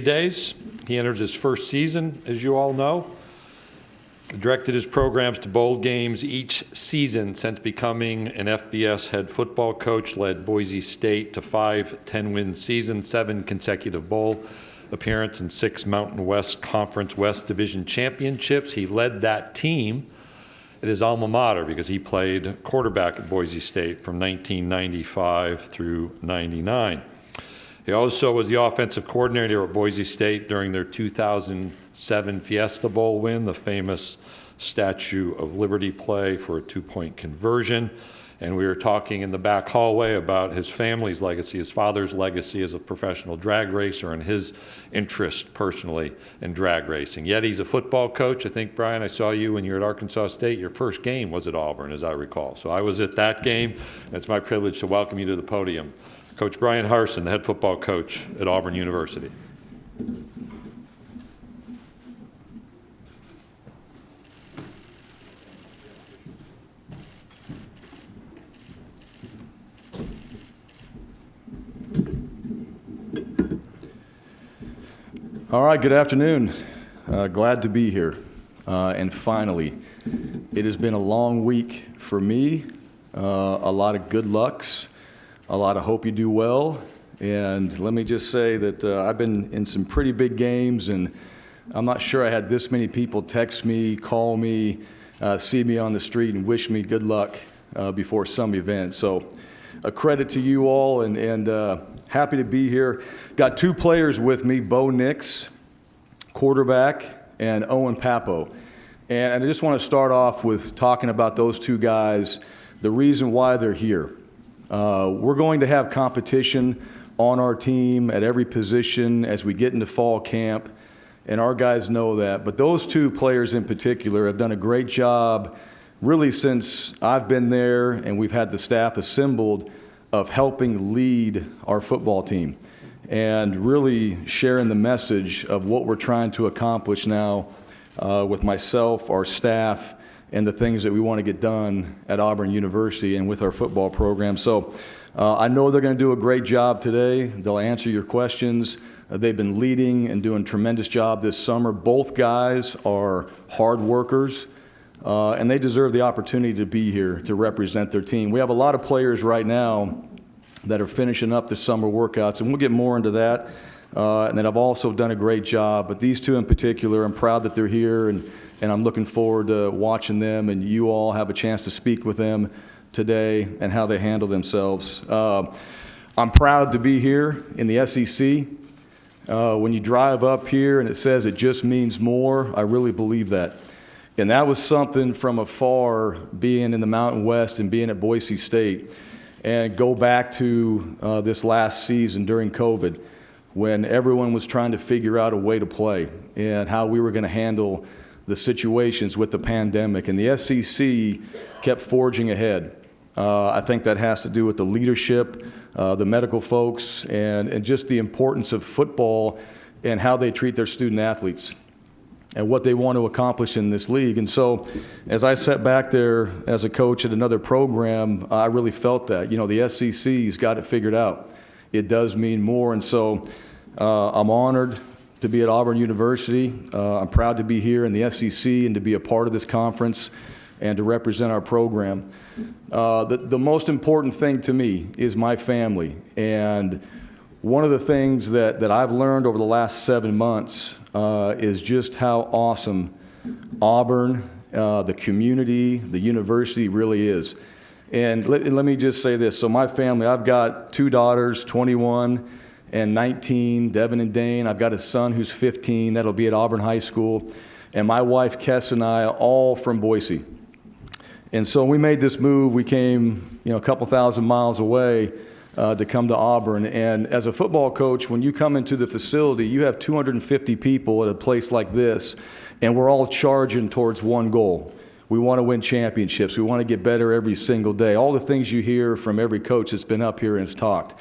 Days. He enters his first season, as you all know. Directed his programs to bowl games each season since becoming an FBS head football coach, led Boise State to 5 10-win seasons, 7 consecutive bowl appearances, and 6 Mountain West Conference West Division championships. He led that team at his alma mater because he played quarterback at Boise State from 1995 through 99. He also was the offensive coordinator at Boise State during their 2007 Fiesta Bowl win, the famous Statue of Liberty play for a 2-point conversion. And we were talking in the back hallway about his family's legacy, his father's legacy as a professional drag racer, and his interest personally in drag racing. Yet he's a football coach. I think, Bryan, I saw you when you were at Arkansas State. Your first game was at Auburn, as I recall. So I was at that game, and it's my privilege to welcome you to the podium. Coach Bryan Harsin, the head football coach at Auburn University. All right, good afternoon. Glad to be here. And finally, it has been a long week for me, a lot of good lucks, a lot of hope you do well. And let me just say that I've been in some pretty big games, and I'm not sure I had this many people text me, call me, see me on the street, and wish me good luck before some event. So a credit to you all, and happy to be here. Got 2 players with me, Bo Nix, quarterback, and Owen Papo. And I just want to start off with talking about those 2 guys, the reason why they're here. We're going to have competition on our team at every position as we get into fall camp, and our guys know that. But those 2 players in particular have done a great job really since I've been there and we've had the staff assembled of helping lead our football team and really sharing the message of what we're trying to accomplish now with myself, our staff, and the things that we want to get done at Auburn University and with our football program. So I know they're going to do a great job today. They'll answer your questions. They've been leading and doing a tremendous job this summer. Both guys are hard workers, and they deserve the opportunity to be here to represent their team. We have a lot of players right now that are finishing up the summer workouts, and we'll get more into that, and that have also done a great job. But these 2 in particular, I'm proud that they're here, and I'm looking forward to watching them, and you all have a chance to speak with them today and how they handle themselves. I'm proud to be here in the SEC. When you drive up here and it says it just means more, I really believe that. And that was something from afar, being in the Mountain West and being at Boise State. And go back to this last season during COVID, when everyone was trying to figure out a way to play and how we were going to handle the situations with the pandemic. And the SEC kept forging ahead. I think that has to do with the leadership, the medical folks, and just the importance of football and how they treat their student athletes and what they want to accomplish in this league. And so as I sat back there as a coach at another program, I really felt that. You know, the SEC's got it figured out. It does mean more. And so I'm honored to be at Auburn University. I'm proud to be here in the SEC and to be a part of this conference and to represent our program. The most important thing to me is my family. And one of the things that I've learned over the last 7 months is just how awesome Auburn, the community, the university really is. And let me just say this. So my family, I've got 2 daughters, 21 and 19, Devin and Dane. I've got a son who's 15. That'll be at Auburn High School. And my wife, Kess, and I are all from Boise. And so when we made this move, we came, a couple thousand miles away to come to Auburn. And as a football coach, when you come into the facility, you have 250 people at a place like this, and we're all charging towards one goal. We want to win championships. We want to get better every single day. All the things you hear from every coach that's been up here and has talked.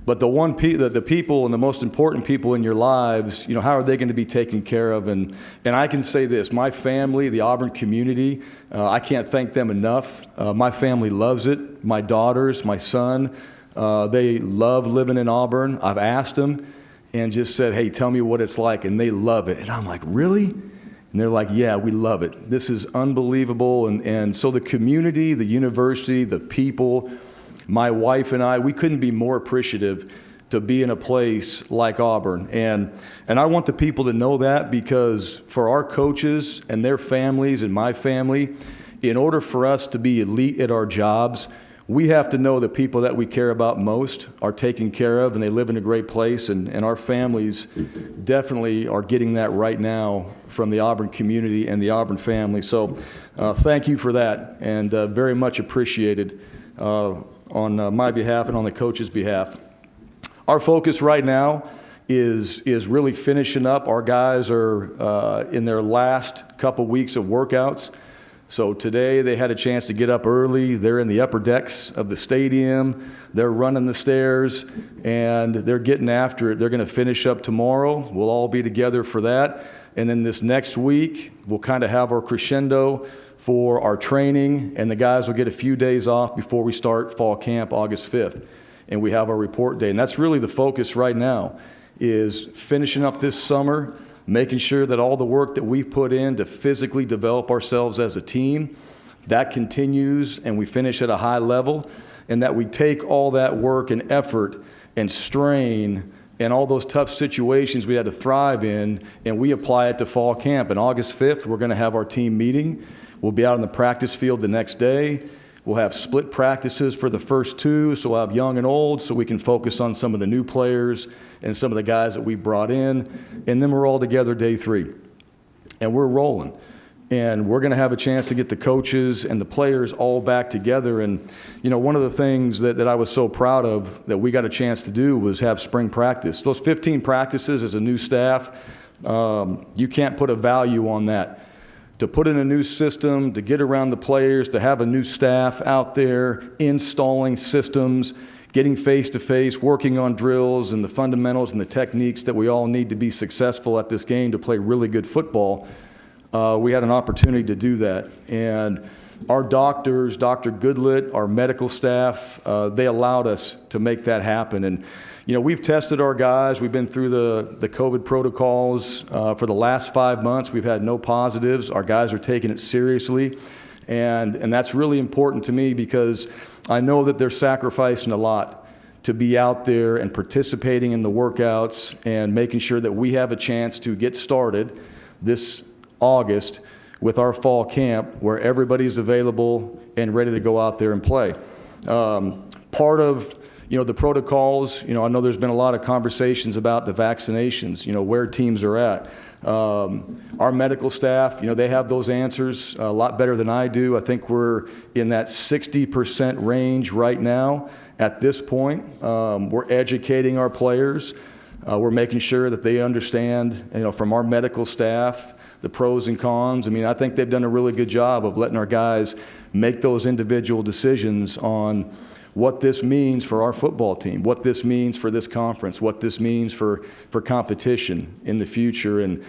But the people and the most important people in your lives, how are they going to be taken care of? And I can say this, my family, the Auburn community, I can't thank them enough. My family loves it. My daughters, my son, they love living in Auburn. I've asked them, and just said, hey, tell me what it's like, and they love it. And I'm like, really? And they're like, yeah, we love it. This is unbelievable. And so the community, the university, the people, my wife and I, we couldn't be more appreciative to be in a place like Auburn. And I want the people to know that, because for our coaches and their families and my family, in order for us to be elite at our jobs, we have to know the people that we care about most are taken care of and they live in a great place, and our families definitely are getting that right now from the Auburn community and the Auburn family. So thank you for that, and very much appreciated on my behalf and on the coach's behalf. Our focus right now is really finishing up. Our guys are in their last couple weeks of workouts. So today they had a chance to get up early. They're in the upper decks of the stadium. They're running the stairs, and they're getting after it. They're going to finish up tomorrow. We'll all be together for that. And then this next week, we'll kind of have our crescendo for our training, and the guys will get a few days off before we start fall camp August 5th. And we have our report day. And that's really the focus right now, is finishing up this summer, making sure that all the work that we've put in to physically develop ourselves as a team, that continues and we finish at a high level, and that we take all that work and effort and strain and all those tough situations we had to thrive in, and we apply it to fall camp. And August 5th, we're going to have our team meeting. We'll be out on the practice field the next day. We'll have split practices for the first two, so we'll have young and old, so we can focus on some of the new players and some of the guys that we brought in. And then we're all together day 3. And we're rolling. And we're going to have a chance to get the coaches and the players all back together. And, you know, one of the things that I was so proud of that we got a chance to do was have spring practice. Those 15 practices as a new staff, you can't put a value on that. To put in a new system, to get around the players, to have a new staff out there installing systems, getting face-to-face, working on drills and the fundamentals and the techniques that we all need to be successful at this game to play really good football, we had an opportunity to do that. And our doctors, Dr. Goodlett, our medical staff, they allowed us to make that happen. And you know, we've tested our guys. We've been through the COVID protocols for the last 5 months. We've had no positives. Our guys are taking it seriously. And that's really important to me, because I know that they're sacrificing a lot to be out there and participating in the workouts and making sure that we have a chance to get started this August with our fall camp, where everybody's available and ready to go out there and play. Part of the protocols, I know there's been a lot of conversations about the vaccinations, where teams are at. Our medical staff, they have those answers a lot better than I do. I think we're in that 60% range right now at this point. We're educating our players. We're making sure that they understand, from our medical staff, the pros and cons. I think they've done a really good job of letting our guys make those individual decisions on what this means for our football team, what this means for this conference, what this means for competition in the future. And,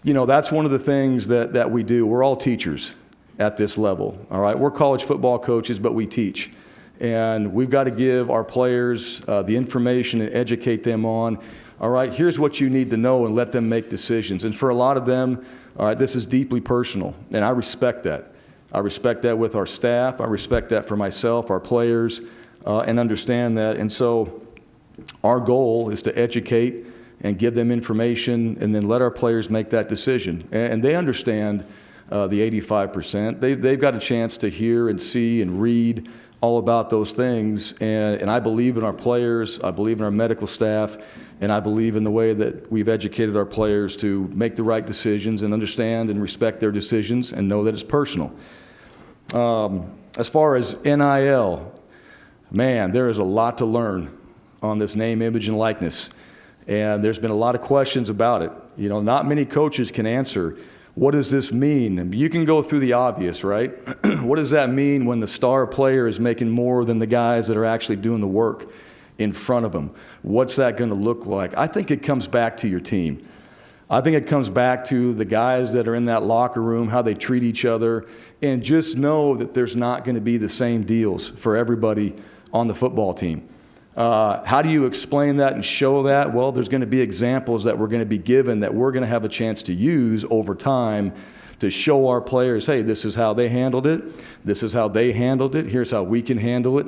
that's one of the things that we do. We're all teachers at this level, all right? We're college football coaches, but we teach. And we've got to give our players the information and educate them on, all right, here's what you need to know, and let them make decisions. And for a lot of them, all right, this is deeply personal, and I respect that. I respect that with our staff. I respect that for myself, our players, and understand that. And so our goal is to educate and give them information, and then let our players make that decision. And they understand the 85%. They've got a chance to hear and see and read all about those things. And I believe in our players. I believe in our medical staff. And I believe in the way that we've educated our players to make the right decisions and understand and respect their decisions and know that it's personal. As far as NIL, man, there is a lot to learn on this name, image, and likeness. And there's been a lot of questions about it. Not many coaches can answer, what does this mean? You can go through the obvious, right? What does that mean when the star player is making more than the guys that are actually doing the work in front of them? What's that going to look like? I think it comes back to your team. I think it comes back to the guys that are in that locker room, how they treat each other, and just know that there's not going to be the same deals for everybody on the football team. How do you explain that and show that? Well, there's going to be examples that we're going to be given that we're going to have a chance to use over time to show our players, hey, this is how they handled it. This is how they handled it. Here's how we can handle it.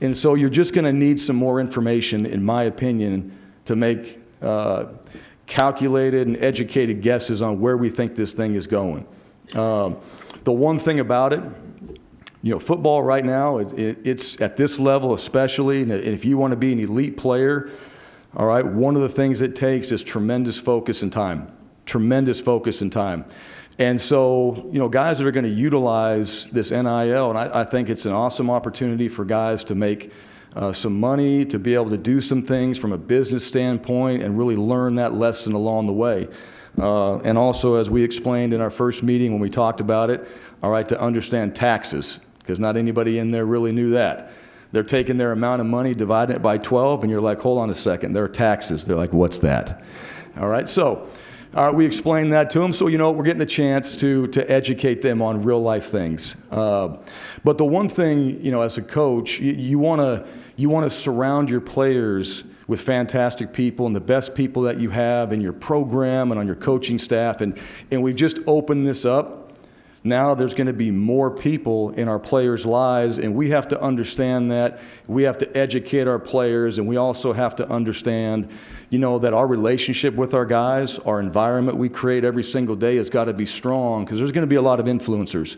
And so you're just going to need some more information, in my opinion, to make calculated and educated guesses on where we think this thing is going. The one thing about it, football right now, it's at this level especially, and if you want to be an elite player, all right, one of the things it takes is tremendous focus and time. Tremendous focus and time. And so, guys that are going to utilize this NIL, and I think it's an awesome opportunity for guys to make some money, to be able to do some things from a business standpoint and really learn that lesson along the way. And also, as we explained in our first meeting when we talked about it, all right, to understand taxes, because not anybody in there really knew that. They're taking their amount of money, dividing it by 12, and you're like, hold on a second, there are taxes. They're like, what's that? All right, so we explained that to them, so we're getting the chance to educate them on real life things. But the one thing, as a coach, you want to surround your players with fantastic people and the best people that you have in your program and on your coaching staff, and we've just opened this up. Now there's going to be more people in our players' lives, and we have to understand that. We have to educate our players, and we also have to understand, that our relationship with our guys, our environment we create every single day has got to be strong, because there's going to be a lot of influencers,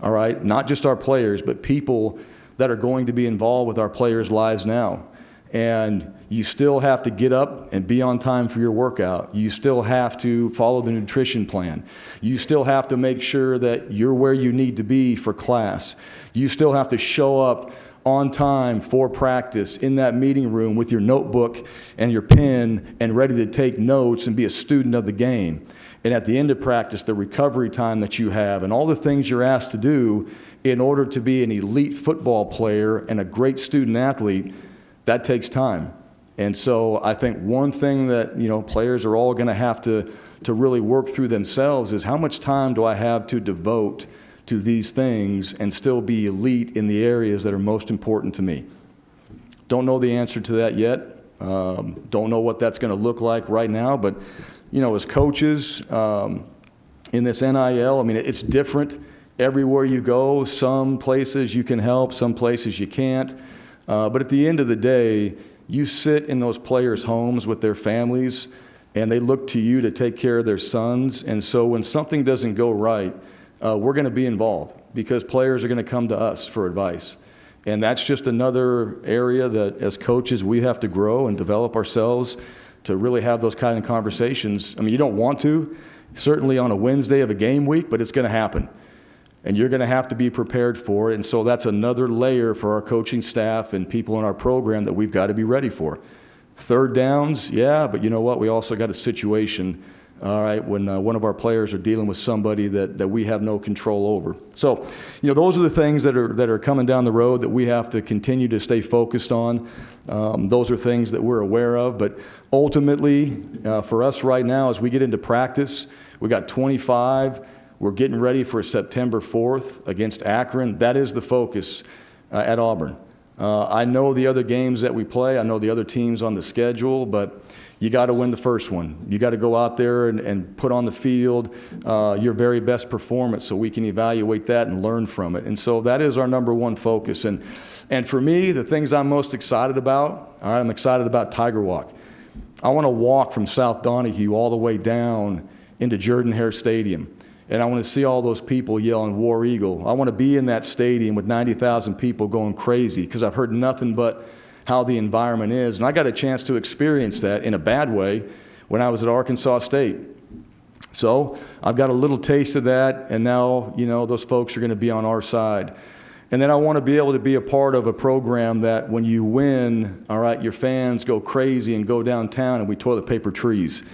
all right? Not just our players, but people that are going to be involved with our players' lives now. And you still have to get up and be on time for your workout. You still have to follow the nutrition plan. You still have to make sure that you're where you need to be for class. You still have to show up on time for practice in that meeting room with your notebook and your pen and ready to take notes and be a student of the game. And at the end of practice, the recovery time that you have and all the things you're asked to do in order to be an elite football player and a great student athlete, that takes time. And so I think one thing that, players are all going to have to really work through themselves is how much time do I have to devote to these things and still be elite in the areas that are most important to me. Don't know the answer to that yet. Don't know what that's going to look like right now. But, as coaches in this NIL, it's different everywhere you go. Some places you can help, some places you can't. But at the end of the day, you sit in those players' homes with their families, and they look to you to take care of their sons. And so when something doesn't go right, we're going to be involved because players are going to come to us for advice. And that's just another area that, as coaches, we have to grow and develop ourselves to really have those kind of conversations. You don't want to, certainly on a Wednesday of a game week, but it's going to happen. And you're going to have to be prepared for it. And so that's another layer for our coaching staff and people in our program that we've got to be ready for. Third downs, yeah, but you know what? We also got a situation, all right, when one of our players are dealing with somebody that we have no control over. So, those are the things that are coming down the road that we have to continue to stay focused on. Those are things that we're aware of. But ultimately, for us right now, as we get into practice, we got 25. We're getting ready for September 4th against Akron. That is the focus at Auburn. I know the other games that we play. I know the other teams on the schedule, but you got to win the first one. You got to go out there and put on the field your very best performance so we can evaluate that and learn from it. And so that is our number one focus. And for me, the things I'm most excited about, all right, I'm excited about Tiger Walk. I want to walk from South Donahue all the way down into Jordan-Hare Stadium. And I want to see all those people yelling War Eagle. I want to be in that stadium with 90,000 people going crazy because I've heard nothing but how the environment is. And I got a chance to experience that in a bad way when I was at Arkansas State. So I've got a little taste of that, and now, those folks are going to be on our side. And then I want to be able to be a part of a program that when you win, all right, your fans go crazy and go downtown and we toilet paper trees.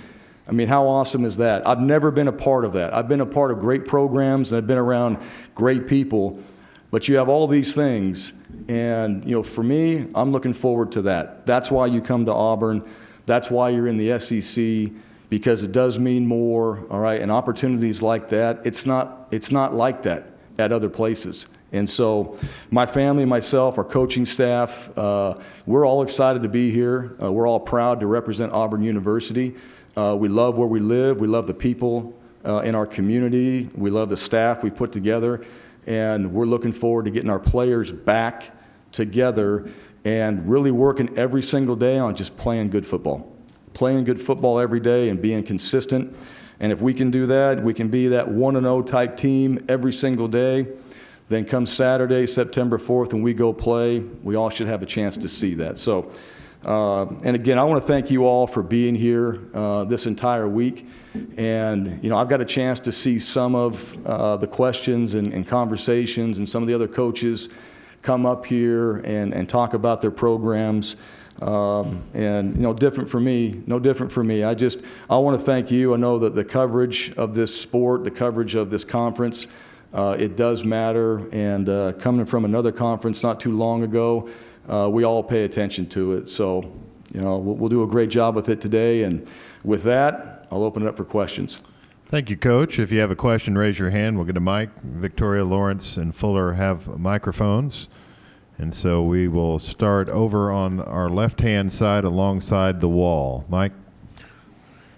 How awesome is that? I've never been a part of that. I've been a part of great programs and I've been around great people, but you have all these things. And, for me, I'm looking forward to that. That's why you come to Auburn. That's why you're in the SEC, because it does mean more, all right? And opportunities like that, it's not like that at other places. And so my family, myself, our coaching staff, we're all excited to be here. We're all proud to represent Auburn University. We love where we live. We love the people in our community. We love the staff we put together. And we're looking forward to getting our players back together and really working every single day on just playing good football. Playing good football every day and being consistent. And if we can do that, we can be that 1-0 type team every single day. Then come Saturday, September 4th, when we go play, we all should have a chance to see that. So, and again, I want to thank you all for being here this entire week. And, you know, I've got a chance to see some of the questions and conversations and some of the other coaches come up here and talk about their programs. And, you know, different for me, no different for me. I want to thank you. I know that the coverage of this sport, the coverage of this conference, it does matter, and coming from another conference not too long ago, we all pay attention to it. So, you know, we'll do a great job with it today, and with that, I'll open it up for questions. Thank you, Coach. If you have a question, raise your hand. We'll get a mic. Victoria, Lawrence, and Fuller have microphones. And so we will start over on our left-hand side alongside the wall. Mike?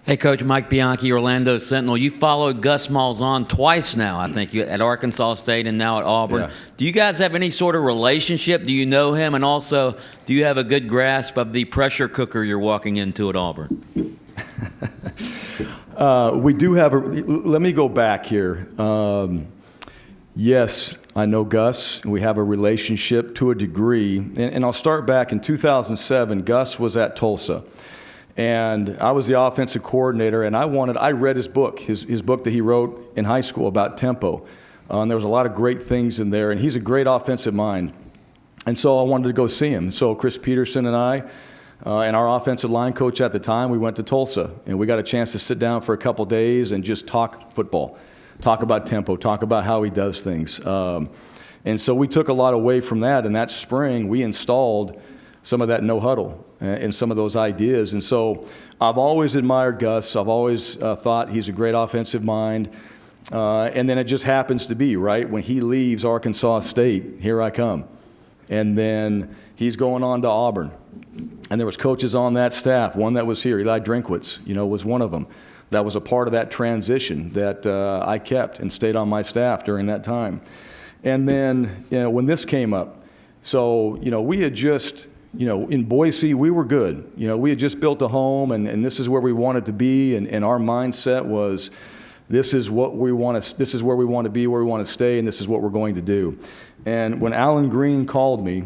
Hey, Coach. Mike Bianchi, Orlando Sentinel. You followed Gus Malzahn twice now, I think, at Arkansas State and now at Auburn. Yeah. Do you guys have any sort of relationship? Do you know him? And also, do you have a good grasp of the pressure cooker you're walking into at Auburn? We do have let me go back here. Yes, I know Gus. We have a relationship to a degree. And I'll start back in 2007. Gus was at Tulsa. And I was the offensive coordinator, and I read his book that he wrote in high school about tempo. And there was a lot of great things in there, and he's a great offensive mind. And so I wanted to go see him. So Chris Peterson and I, and our offensive line coach at the time, we went to Tulsa, and we got a chance to sit down for a couple days and just talk football, talk about tempo, talk about how he does things. And so we took a lot away from that, and that spring we installed some of that no huddle and some of those ideas. And so I've always admired Gus. I've always thought he's a great offensive mind. And then it just happens to be, right, when he leaves Arkansas State, here I come. And then he's going on to Auburn. And there was coaches on that staff, one that was here, Eli Drinkwitz, you know, was one of them. That was a part of that transition that I kept and stayed on my staff during that time. And then, you know, when this came up, so, you know, we had just, you know, in Boise, we were good. You know, we had just built a home, and this is where we wanted to be, and our mindset was, this is what we want to, this is where we want to be, where we want to stay, and this is what we're going to do. And when Alan Green called me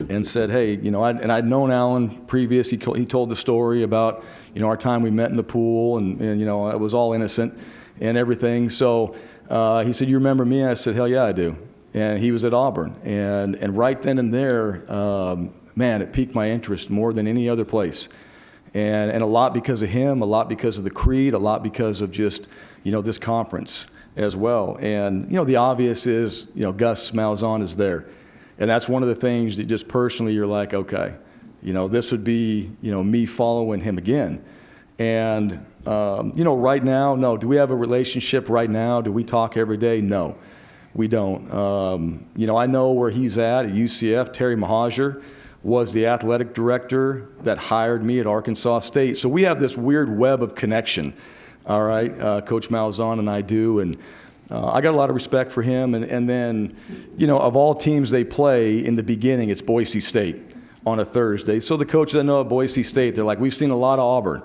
and said, hey, you know, I'd known Alan previous. He told the story about, you know, our time we met in the pool, and you know, it was all innocent and everything. So he said, you remember me? I said, hell yeah, I do. And he was at Auburn, and right then and there, man, it piqued my interest more than any other place. And a lot because of him, a lot because of the creed, a lot because of just, you know, this conference as well. And, you know, the obvious is, you know, Gus Malzahn is there. And that's one of the things that just personally you're like, okay, you know, this would be, you know, me following him again. And, you know, right now, no. Do we have a relationship right now? Do we talk every day? No, we don't. You know, I know where he's at UCF. Terry Mahajer was the athletic director that hired me at Arkansas State. So we have this weird web of connection, all right, Coach Malzahn and I do. And I got a lot of respect for him. And then, you know, of all teams they play in the beginning, it's Boise State on a Thursday. So the coaches that know at Boise State, they're like, we've seen a lot of Auburn.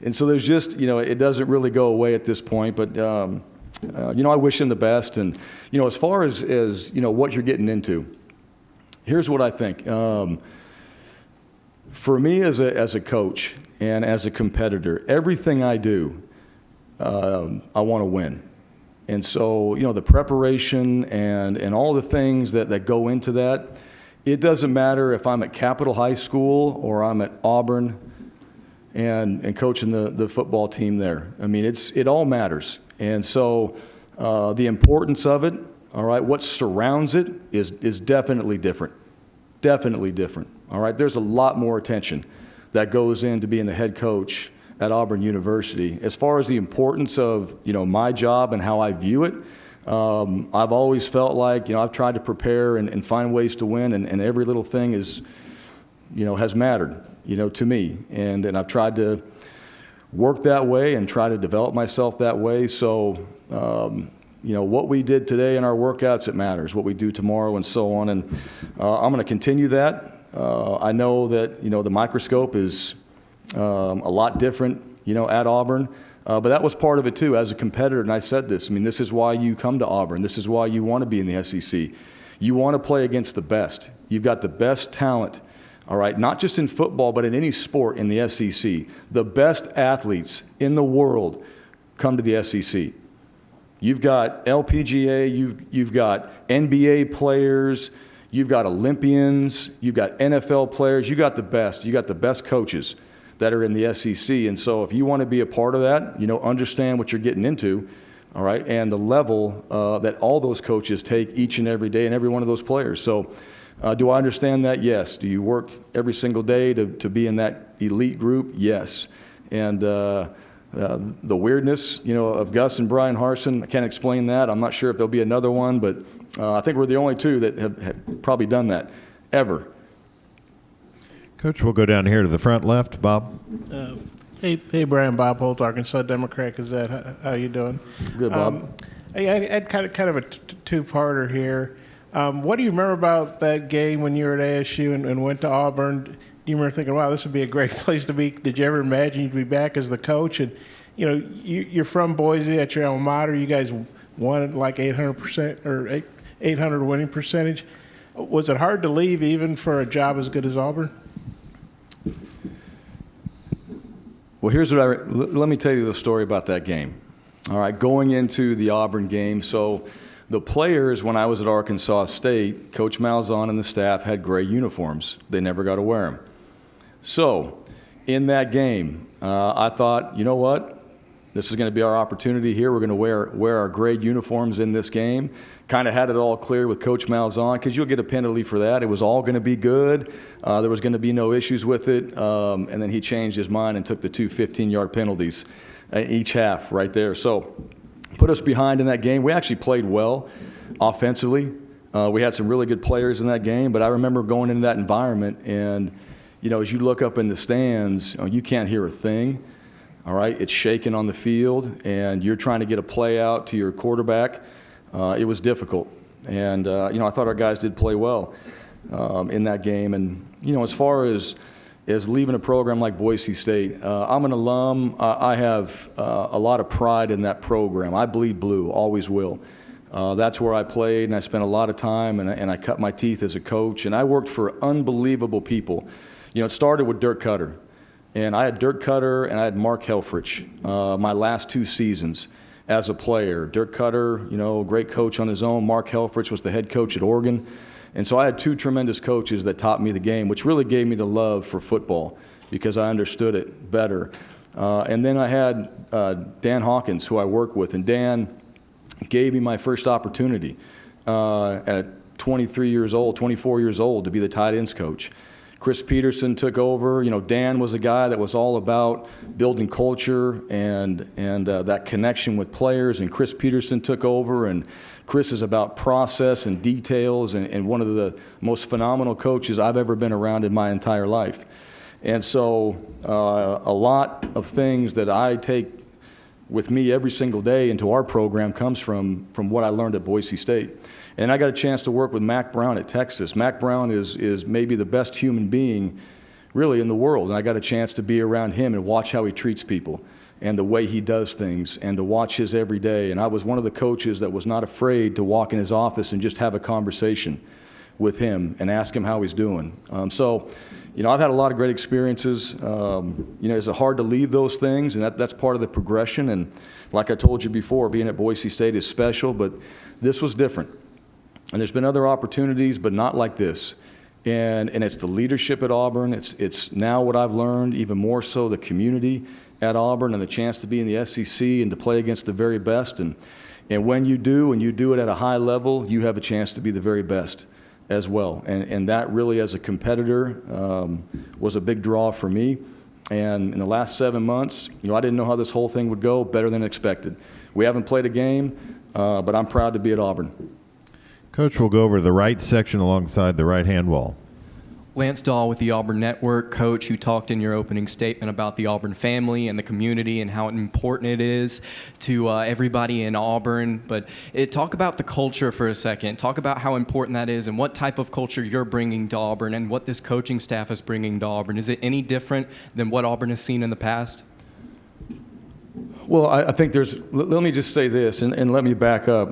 And so there's just, you know, it doesn't really go away at this point. But, you know, I wish him the best. And, you know, as far as you know, what you're getting into, here's what I think. For me as a coach and as a competitor, everything I do, I want to win. And so, you know, the preparation and all the things that go into that, it doesn't matter if I'm at Capitol High School or I'm at Auburn and coaching the football team there. I mean, it all matters. And so the importance of it, all right, what surrounds it is definitely different. Definitely different. All right, there's a lot more attention that goes into being the head coach at Auburn University. As far as the importance of, you know, my job and how I view it, I've always felt like, I've tried to prepare and find ways to win, and every little thing is, has mattered, to me. And I've tried to work that way and try to develop myself that way. So, what we did today in our workouts, it matters. What we do tomorrow and so on. And I'm going to continue that. I know that, the microscope is a lot different, at Auburn. But that was part of it, too, as a competitor. And I said this. This is why you come to Auburn. This is why you want to be in the SEC. You want to play against the best. You've got the best talent, all right, not just in football, but in any sport in the SEC. The best athletes in the world come to the SEC. You've got LPGA, you've got NBA players, you've got Olympians, you've got NFL players, you got the best. You got the best coaches that are in the SEC. And so if you want to be a part of that, understand what you're getting into, all right, and the level that all those coaches take each and every day and every one of those players. So do I understand that? Yes. Do you work every single day to be in that elite group? Yes. And the weirdness, of Gus and Bryan Harsin, I can't explain that. I'm not sure if there'll be another one, but I think we're the only two that have probably done that ever. Coach, we'll go down here to the front left. Bob. Hey, Brian. Bob Holt, Arkansas Democrat Gazette. How you doing? Good, Bob. I had kind of a two-parter here. What do you remember about that game when you were at ASU and went to Auburn? Do you remember thinking, wow, this would be a great place to be? Did you ever imagine you'd be back as the coach? And, you're from Boise at your alma mater. You guys won like 800% or 800 winning percentage. Was it hard to leave even for a job as good as Auburn? Well, here's what let me tell you the story about that game. All right, going into the Auburn game, so the players, when I was at Arkansas State, Coach Malzahn and the staff had gray uniforms. They never got to wear them. So in that game, I thought, you know what? This is going to be our opportunity here. We're going to wear our gray uniforms in this game. Kind of had it all clear with Coach Malzahn because you'll get a penalty for that. It was all going to be good. There was going to be no issues with it. And then he changed his mind and took the two 15-yard penalties each half right there. So put us behind in that game. We actually played well offensively. We had some really good players in that game. But I remember going into that environment and, as you look up in the stands, you can't hear a thing. All right, it's shaking on the field, and you're trying to get a play out to your quarterback. It was difficult, and I thought our guys did play well in that game. And as far as leaving a program like Boise State, I'm an alum. I have a lot of pride in that program. I bleed blue, always will. That's where I played, and I spent a lot of time, and I cut my teeth as a coach. And I worked for unbelievable people. It started with Dirk Cutter. And I had Dirk Cutter and I had Mark Helfrich my last two seasons as a player. Dirk Cutter, great coach on his own. Mark Helfrich was the head coach at Oregon. And so I had two tremendous coaches that taught me the game, which really gave me the love for football because I understood it better. And then I had Dan Hawkins, who I work with. And Dan gave me my first opportunity at 23 years old, 24 years old to be the tight ends coach. Chris Peterson took over. Dan was a guy that was all about building culture and that connection with players, and Chris Peterson took over, and Chris is about process and details and one of the most phenomenal coaches I've ever been around in my entire life. And so a lot of things that I take with me every single day into our program comes from what I learned at Boise State. And I got a chance to work with Mack Brown at Texas. Mack Brown is maybe the best human being really in the world. And I got a chance to be around him and watch how he treats people and the way he does things and to watch his every day. And I was one of the coaches that was not afraid to walk in his office and just have a conversation with him and ask him how he's doing. So I've had a lot of great experiences. Is it hard to leave those things? And that's part of the progression. And like I told you before, being at Boise State is special, but this was different. And there's been other opportunities, but not like this. And it's the leadership at Auburn. It's now what I've learned, even more so the community at Auburn and the chance to be in the SEC and to play against the very best. And when you do, and you do it at a high level, you have a chance to be the very best as well. And that really, as a competitor, was a big draw for me. And in the last 7 months, I didn't know how this whole thing would go, better than expected. We haven't played a game. but I'm proud to be at Auburn. Coach, we'll go over the right section alongside the right-hand wall. Lance Dahl with the Auburn Network. Coach, you talked in your opening statement about the Auburn family and the community and how important it is to everybody in Auburn. But talk about the culture for a second. Talk about how important that is and what type of culture you're bringing to Auburn and what this coaching staff is bringing to Auburn. Is it any different than what Auburn has seen in the past? Well, I think let me just say this, and let me back up.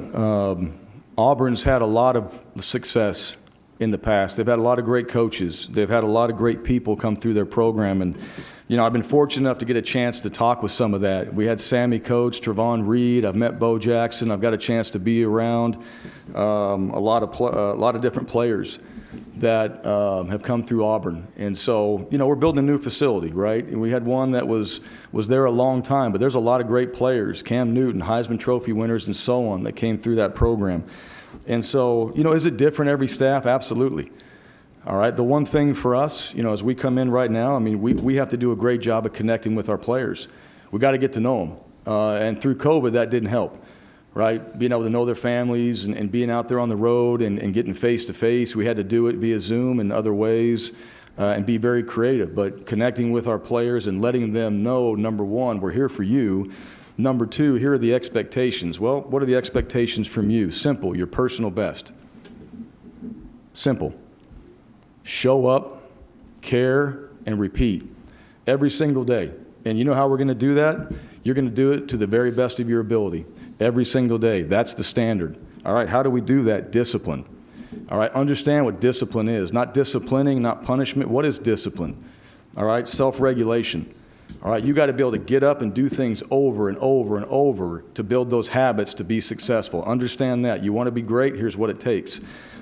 Auburn's had a lot of success in the past. They've had a lot of great coaches. They've had a lot of great people come through their program. And, I've been fortunate enough to get a chance to talk with some of that. We had Sammy Coates, Trevon Reed. I've met Bo Jackson. I've got a chance to be around a lot of different players that have come through Auburn. And so, we're building a new facility, right? And we had one that was there a long time, but there's a lot of great players, Cam Newton, Heisman Trophy winners, and so on, that came through that program. And so, is it different every staff? Absolutely. All right. The one thing for us, as we come in right now, we have to do a great job of connecting with our players. We got to get to know them. And through COVID, that didn't help, right? Being able to know their families and being out there on the road and getting face-to-face. We had to do it via Zoom and other ways and be very creative. But connecting with our players and letting them know, number one, we're here for you. Number two, here are the expectations. Well, what are the expectations from you? Simple, your personal best. Simple. Show up, care, and repeat every single day. And you know how we're going to do that? You're going to do it to the very best of your ability every single day. That's the standard. All right, how do we do that? Discipline. All right, understand what discipline is. Not disciplining, not punishment. What is discipline? All right, self-regulation. All right, you got to be able to get up and do things over and over and over to build those habits to be successful. Understand that. You want to be great, here's what it takes.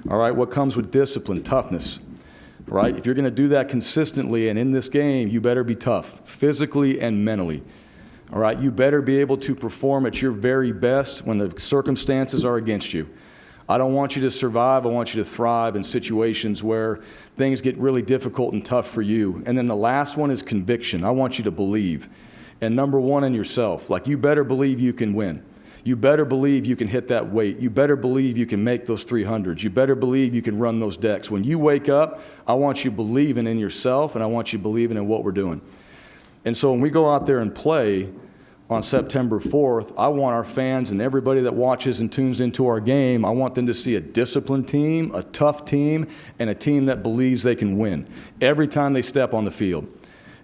All right, what comes with discipline? Toughness. All right, if you're going to do that consistently and in this game, you better be tough, physically and mentally. All right, you better be able to perform at your very best when the circumstances are against you. I don't want you to survive. I want you to thrive in situations where things get really difficult and tough for you. And then the last one is conviction. I want you to believe. And number one, in yourself. Like, you better believe you can win. You better believe you can hit that weight. You better believe you can make those 300s. You better believe you can run those decks. When you wake up, I want you believing in yourself, and I want you believing in what we're doing. And so when we go out there and play on September 4th, I want our fans and everybody that watches and tunes into our game, I want them to see a disciplined team, a tough team, and a team that believes they can win every time they step on the field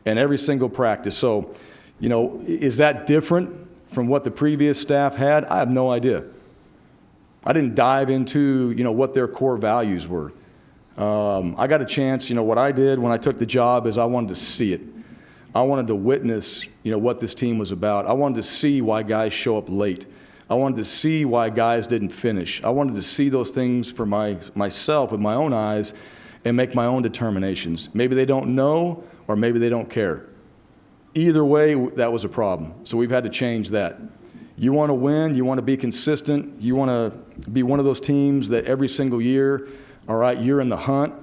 and every single practice. So, is that different from what the previous staff had? I have no idea. I didn't dive into, what their core values were. I got a chance, what I did when I took the job is I wanted to see it. I wanted to witness, what this team was about. I wanted to see why guys show up late. I wanted to see why guys didn't finish. I wanted to see those things for myself with my own eyes and make my own determinations. Maybe they don't know, or maybe they don't care. Either way, that was a problem. So we've had to change that. You want to win, you want to be consistent, you want to be one of those teams that every single year, all right, you're in the hunt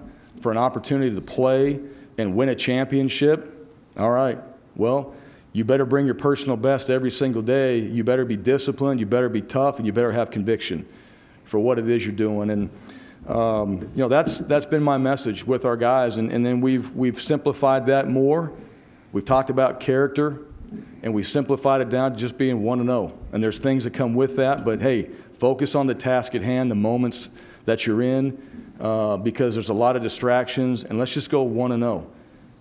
for an opportunity to play and win a championship. All right, well, you better bring your personal best every single day. You better be disciplined, you better be tough, and you better have conviction for what it is you're doing. And that's been my message with our guys. And then we've simplified that more. We've talked about character, and we simplified it down to just being 1-0. And there's things that come with that, but hey, focus on the task at hand, the moments that you're in, because there's a lot of distractions, and let's just go 1-0.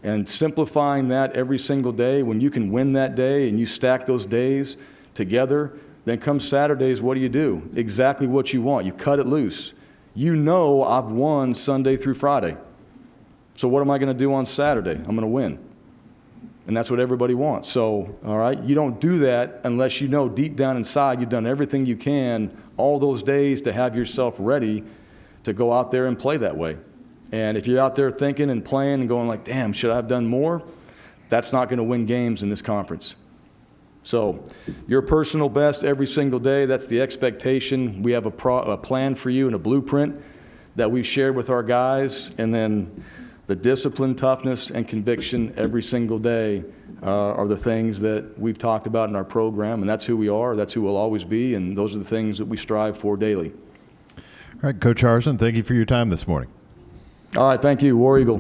And simplifying that every single day, when you can win that day and you stack those days together, then come Saturdays, what do? Exactly what you want. You cut it loose. I've won Sunday through Friday. So what am I going to do on Saturday? I'm going to win. And that's what everybody wants. So, all right, you don't do that unless you know deep down inside you've done everything you can all those days to have yourself ready to go out there and play that way. And if you're out there thinking and playing and going like, damn, should I have done more? That's not going to win games in this conference. So your personal best every single day, that's the expectation. We have a plan for you and a blueprint that we've shared with our guys. And then the discipline, toughness, and conviction every single day are the things that we've talked about in our program, and that's who we are, that's who we'll always be, and those are the things that we strive for daily. All right, Coach Harsin, thank you for your time this morning. All right, thank you. War Eagle.